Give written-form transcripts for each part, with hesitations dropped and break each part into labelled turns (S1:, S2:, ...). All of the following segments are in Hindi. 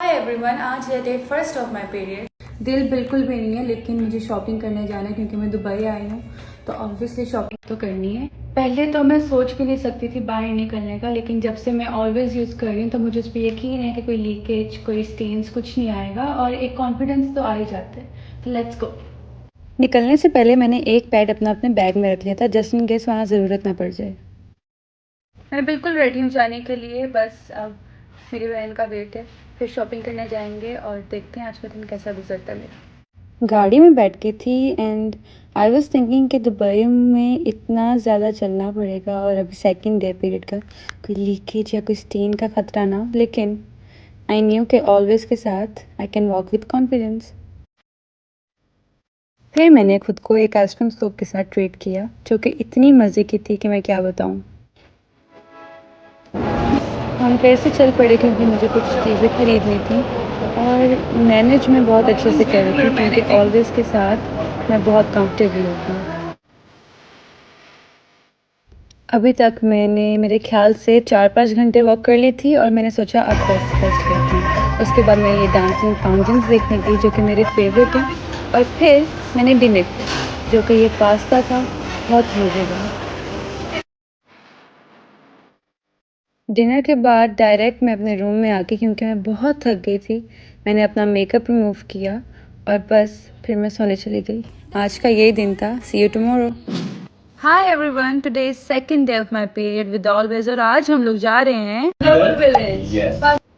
S1: हाय एवरीवन, आज है day first of my period. दिल बिल्कुल भी नहीं है, लेकिन मुझे शॉपिंग करने जाना है क्योंकि मैं दुबई आई हूँ, तो ऑब्वियसली शॉपिंग तो करनी है। पहले तो मैं सोच भी नहीं सकती थी बाहर निकलने का, लेकिन जब से मैं ऑलवेज यूज़ कर रही हूँ तो मुझे उस पर यकीन है कि कोई लीकेज, कोई स्टेन्स कुछ नहीं आएगा और एक कॉन्फिडेंस तो आ ही जाता है। तो लेट्स गो। निकलने से पहले मैंने एक पैड अपने बैग में रख लिया था, जस्ट इन केस वहाँ ज़रूरत ना पड़ जाए। मैं बिल्कुल रेडी हूँ जाने के लिए, बस अब मेरी बहन का वेट है, फिर शॉपिंग करने जाएंगे और देखते हैं आज का दिन कैसा गुजरता है मेरा। गाड़ी में बैठ के थी एंड आई वाज थिंकिंग कि दुबई में इतना ज़्यादा चलना पड़ेगा और अभी सेकंड डे पीरियड का कोई लीकेज या कोई स्टेन का खतरा ना, लेकिन आई न्यू कि ऑलवेज के साथ I can walk with confidence. फिर मैंने खुद को एक आइसक्रीम स्कूप के साथ ट्रीट किया जो कि इतनी मज़े की थी कि मैं क्या बताऊँ। हम फिर से चल पड़े क्योंकि मुझे कुछ चीज़ें खरीदनी थी और मैनेज मैं बहुत अच्छे से कर रही थी क्योंकि ऑलवेज के साथ मैं बहुत कंफर्टेबल होती हूँ। अभी तक मैंने मेरे ख्याल से 4-5 घंटे वॉक कर ली थी और मैंने सोचा अब बस करती हूँ। उसके बाद मैं ये डांसिंग फाउंटेन्स देखने गई जो कि मेरे फेवरेट हैं, और फिर मैंने डिनर किया जो कि ये पास्ता था, बहुत मज़ेदार। डिनर के बाद डायरेक्ट मैं अपने रूम में आके, क्योंकि मैं बहुत थक गई थी, मैंने अपना मेकअप रिमूव किया और बस फिर मैं सोने चली गई। आज का यही दिन था। See you tomorrow. Hi everyone, today is second day of my period with Always, और आज हम लोग जा रहे हैं ग्लोबल विलेज।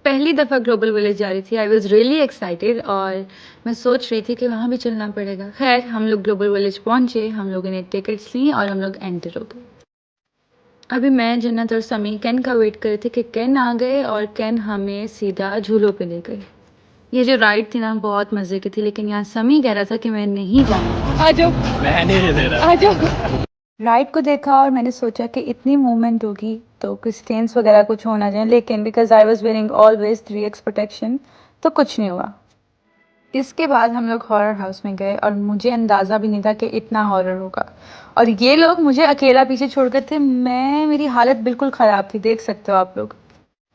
S1: पहली दफ़ा ग्लोबल विलेज जा रही थी। आई वॉज रियली एक्साइटेड और मैं सोच रही थी कि वहाँ भी चलना पड़ेगा। खैर, हम लोग ग्लोबल विलेज पहुँचे, हम लोगों ने टिकट्स ली और हम लोग एंटर हो गए। अभी मैं, जन्नत और समी केन का वेट कर रहे थे कि केन आ गए और केन हमें सीधा झूलों पे ले गए। ये जो राइड थी ना, बहुत मज़े की थी, लेकिन यहाँ समी कह रहा था कि मैं नहीं जाऊँगा। आ जाओ, मैं नहीं दे रहा, आ जाओ। राइड को देखा और मैंने सोचा कि इतनी मूवमेंट होगी तो कुछ स्टेन्स वगैरह कुछ होना चाहिए, लेकिन because I was wearing always 3x protection तो कुछ नहीं हुआ। इसके बाद हम लोग हॉरर हाउस में गए और मुझे अंदाज़ा भी नहीं था कि इतना हॉरर होगा, और ये लोग मुझे अकेला पीछे छोड़ गए थे। मेरी हालत बिल्कुल ख़राब थी, देख सकते हो आप लोग।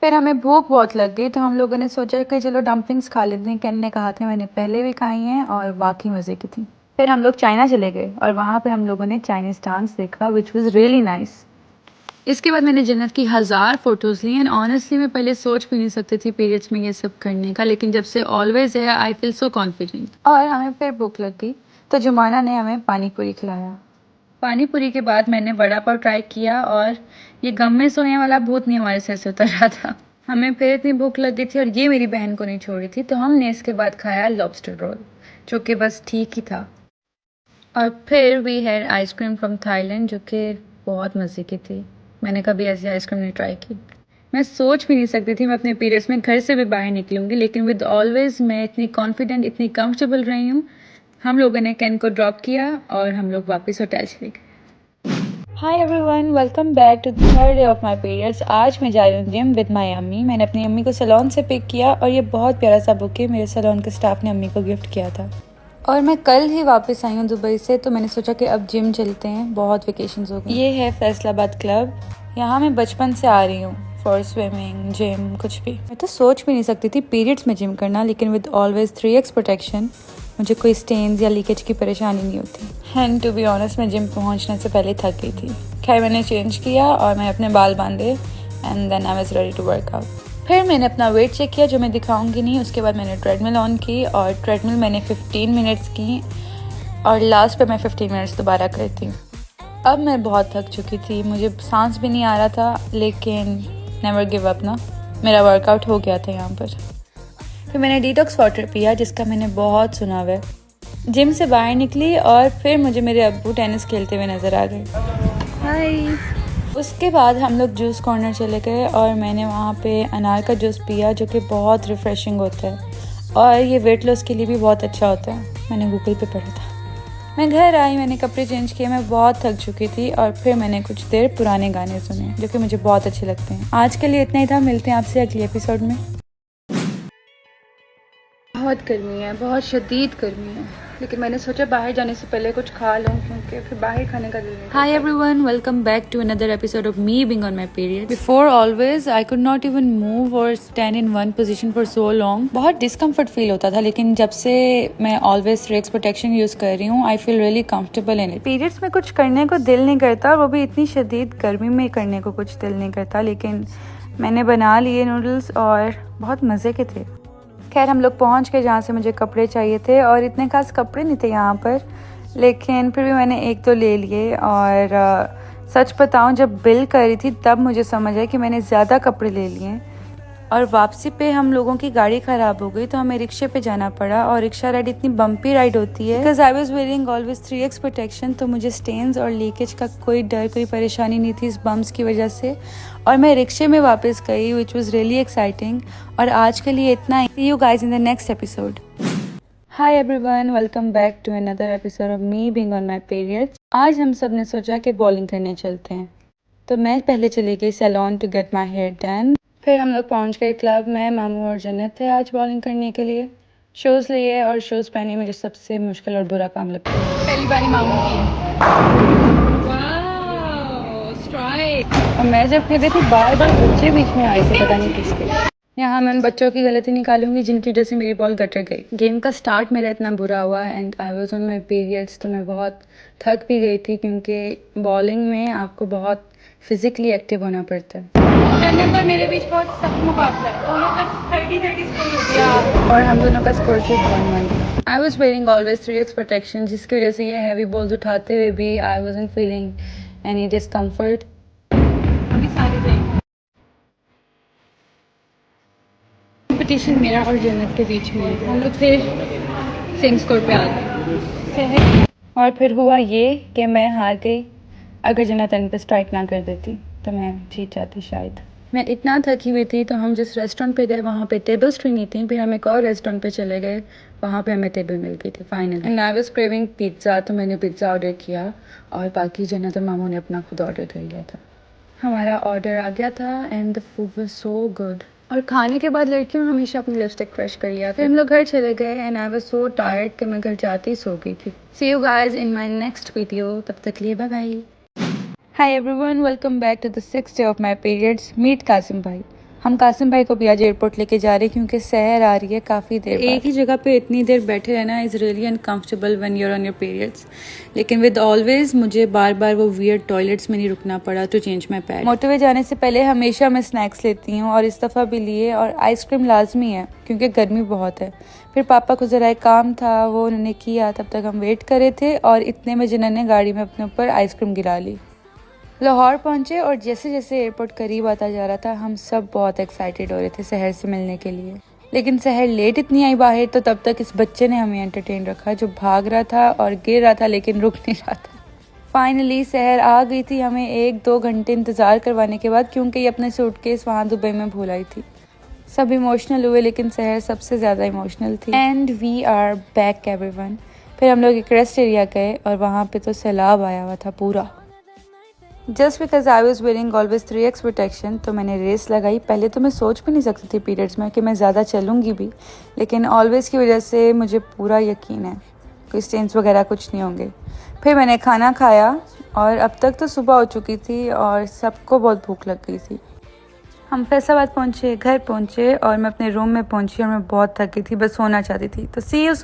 S1: फिर हमें भूख बहुत लग गई तो हम लोगों ने सोचा कि चलो डम्पलिंग्स खा लेते हैं। केन ने कहा था, मैंने पहले भी खाई हैं और वाकई मज़े की थी। फिर हम लोग चाइना चले गए और वहाँ पे हम लोगों ने चाइनीज़ डांस देखा विच वॉज़ रियली नाइस। इसके बाद मैंने जन्नत की हज़ार फ़ोटोज़ ली एंड ऑनेस्टली मैं पहले सोच भी नहीं सकती थी पीरियड्स में ये सब करने का, लेकिन जब से ऑलवेज है आई फील सो कॉन्फिडेंट। और हमें फिर भूख लग गई तो जुमाना ने हमें पानी पूरी खिलाया। पानी पूरी के बाद मैंने वड़ा पाव ट्राई किया और ये गम में सोने वाला भूत नहीं हमारे सिर से उतर रहा था। हमें फिर इतनी भूख लग गई थी और ये मेरी बहन को नहीं छोड़ रही थी, तो हमने इसके बाद खाया लॉबस्टर रोल जो कि बस ठीक ही था। और फिर we had ice cream from Thailand जो कि बहुत मज़े की थी। मैंने कभी ऐसी आइसक्रीम नहीं ट्राई की। मैं सोच भी नहीं सकती थी मैं अपने पीरियड्स में घर से भी बाहर निकलूँगी, लेकिन विद ऑलवेज मैं इतनी कॉन्फिडेंट, इतनी कंफर्टेबल रही हूँ। हम लोगों ने केन को ड्रॉप किया और हम लोग वापस होटल चले गए। Hi everyone, welcome back to the third day of my periods. आज मैं जा रही हूँ जिम विद माय अम्मी। मैंने अपनी अम्मी को सैलून से पिक किया और ये बहुत प्यारा सा बुके मेरे सैलून के स्टाफ ने अम्मी को गिफ्ट किया था। और मैं कल ही वापस आई हूँ दुबई से, तो मैंने सोचा कि अब जिम चलते हैं, बहुत वेकेशंस हो गए। ये है फैसलाबाद क्लब, यहाँ मैं बचपन से आ रही हूँ फॉर स्विमिंग, जिम, कुछ भी। मैं तो सोच भी नहीं सकती थी पीरियड्स में जिम करना, लेकिन विद ऑलवेज 3x प्रोटेक्शन मुझे कोई स्टेन्स या लीकेज की परेशानी नहीं होती। एंड टू बी ऑनेस्ट, मैं जिम पहुँचने से पहले थक गई थी। खैर, मैंने चेंज किया और मैं अपने बाल बांधे and then I was ready to work out. फिर मैंने अपना वेट चेक किया जो मैं दिखाऊंगी नहीं। उसके बाद मैंने ट्रेडमिल ऑन की और ट्रेडमिल मैंने 15 मिनट्स की और लास्ट पे मैं 15 मिनट्स दोबारा करी थी। अब मैं बहुत थक चुकी थी, मुझे सांस भी नहीं आ रहा था, लेकिन नेवर गिव अप ना, मेरा वर्कआउट हो गया था यहाँ पर। फिर मैंने डिटॉक्स वाटर पिया जिसका मैंने बहुत सुना हुआ है। जिम से बाहर निकली और फिर मुझे मेरे अब्बू टेनिस खेलते हुए नज़र आ गए। हाय। उसके बाद हम लोग जूस कॉर्नर चले गए और मैंने वहाँ पे अनार का जूस पिया जो कि बहुत रिफ़्रेशिंग होता है और ये वेट लॉस के लिए भी बहुत अच्छा होता है, मैंने गूगल पे पढ़ा था। मैं घर आई, मैंने कपड़े चेंज किए, मैं बहुत थक चुकी थी और फिर मैंने कुछ देर पुराने गाने सुने जो कि मुझे बहुत अच्छे लगते हैं। आज के लिए इतना ही था, मिलते हैं आपसे अगले एपिसोड में। बहुत गर्मी है, बहुत शदीद गर्मी है, लेकिन मैंने सोचा बाहर जाने से पहले कुछ खा लूँ क्योंकि फिर बाहर खाने का दिल नहीं करता। Hi everyone, welcome back to another episode of me being on my period. Before always, I could not even move or stand in one position for so long. बहुत discomfort feel होता था, लेकिन जब से मैं always Rex protection use कर रही हूँ, I feel really comfortable in it. Periods में कुछ करने को दिल नहीं करता, वो भी इतनी शदीद गर्मी में करने को कुछ दिल नहीं करता, लेकिन मैंने बना लिए नूडल्स और बहुत मज़े के थे। खैर हम लोग पहुंच गए जहाँ से मुझे कपड़े चाहिए थे, और इतने खास कपड़े नहीं थे यहाँ पर, लेकिन फिर भी मैंने एक दो ले लिए। और सच बताऊं, जब बिल करी थी तब मुझे समझ आया कि मैंने ज़्यादा कपड़े ले लिए। और वापसी पे हम लोगों की गाड़ी ख़राब हो गई तो हमें रिक्शे पे जाना पड़ा, और रिक्शा राइड इतनी बम्पी राइड होती है। Because I was wearing always 3x protection, तो मुझे स्टेन्स और लीकेज का कोई डर, कोई परेशानी नहीं थी इस बम्प्स की वजह से। और मैं रिक्शे में वापस गई, विच वॉज रियली एक्साइटिंग। और आज के लिए इतना ही। See you guys in the next episode. Hi everyone, welcome back to another episode of me being on my periods. आज हम सब ने सोचा कि बॉलिंग करने चलते हैं, तो मैं पहले चली गई salon to get my hair done. फिर हम लोग पहुंच गए क्लब में। मामू और जन्नत थे आज बॉलिंग करने के लिए। शूज़ लिए और शूज़ पहने मुझे सबसे मुश्किल और बुरा काम लगता है। पहली बारी मामू की और मैं जब खेल रही थी बार बार बच्चे बीच में आए थे, पता नहीं किसके। यहाँ मैं उन बच्चों की गलती निकालूंगी जिनकी वजह से मेरी बॉल गटर गई। गेम का स्टार्ट मेरा इतना बुरा हुआ and I was on my periods, तो मैं बहुत थक भी गई थी क्योंकि बॉलिंग में आपको बहुत फिजिकली एक्टिव होना पड़ता है। जन्नत और मेरे बीच बहुत सख्त मुकाबला है, दोनों का 30-30 स्कोर हो गया और हम दोनों का स्कोर सिर्फ 1-1। I was wearing always 3x protection, जिसकी वजह से ये हैवी बॉल्स उठाते हुए भी I wasn't feeling any discomfort. Competition मेरा और जन्नत के बीच में है। हम लोग फिर सेम स्कोर पे आ गए और फिर हुआ ये कि मैं हार गई। अगर जन्नत एंड पे स्ट्राइक ना कर देती तो मैं जीत जाती शायद। मैं इतना थकी हुई थी, तो हम जिस रेस्टोरेंट पे गए वहाँ पे टेबल्स फ्री नहीं थी। फिर हम एक और रेस्टोरेंट पे चले गए, वहाँ पे हमें टेबल मिल गई थी finally. And I was craving pizza, तो मैंने पिज़्ज़ा ऑर्डर किया और बाकी जन्नत और मामू ने अपना खुद ऑर्डर कर लिया था। हमारा ऑर्डर आ गया था and the food was so good. और खाने के बाद लड़कियों ने हमेशा अपनी लिपस्टिक फ्रेश कर लिया। फिर हम लोग घर चले गए and I was so tired कि मैं घर जाते ही सो गई थी। See you guys in my next video, तब तक लिए bye bye. Hi everyone, welcome back to the 6th day of my periods. Meet Kasim भाई। हम कासिम भाई को भी आज एयरपोर्ट लेके जा रहे हैं क्योंकि सहर आ रही है काफ़ी देर। एक ही जगह पे इतनी देर बैठे रहना is really uncomfortable when you are on your periods. लेकिन विद ऑलवेज मुझे बार बार वो वियर्ड टॉयलेट्स में नहीं रुकना पड़ा to change my pad. Motorway जाने से पहले हमेशा मैं स्नैक्स लेती हूँ और इस दफ़ा भी लिए, और आइसक्रीम लाजमी है क्योंकि गर्मी बहुत है। फिर पापा को ज़रा एक काम था, वो उन्होंने किया, तब तक हम वेट कर रहे थे और इतने में जिन्होंने गाड़ी में अपने ऊपर आइसक्रीम गिरा ली। लाहौर पहुंचे और जैसे जैसे एयरपोर्ट करीब आता जा रहा था हम सब बहुत एक्साइटेड हो रहे थे सहर से मिलने के लिए। लेकिन सहर लेट इतनी आई बाहर, तो तब तक इस बच्चे ने हमें एंटरटेन रखा जो भाग रहा था और गिर रहा था लेकिन रुक नहीं रहा था। फाइनली सहर आ गई थी हमें 1-2 घंटे इंतज़ार करवाने के बाद, क्योंकि ये अपने सूटकेस वहाँ दुबई में भूल आई थी। सब इमोशनल हुए लेकिन सहर सबसे ज़्यादा इमोशनल थी। And we are back everyone. फिर हम लोग एक रेस्ट एरिया गए और वहाँ पे तो सैलाब आया हुआ था पूरा। Just because I was wearing always 3x protection, तो मैंने रेस लगाई। पहले तो मैं सोच भी नहीं सकती थी पीरियड्स में कि मैं ज़्यादा चलूँगी भी, लेकिन ऑलवेज की वजह से मुझे पूरा यकीन है कोई स्टेन्स वगैरह कुछ नहीं होंगे। फिर मैंने खाना खाया और अब तक तो सुबह हो चुकी थी और सबको बहुत भूख लग गई थी। हम फैसलाबाद पहुँचे, घर पहुँचे और मैं अपने रूम में पहुँची और मैं बहुत थक गई थी, बस सोना चाहती थी। तो सी यू सून।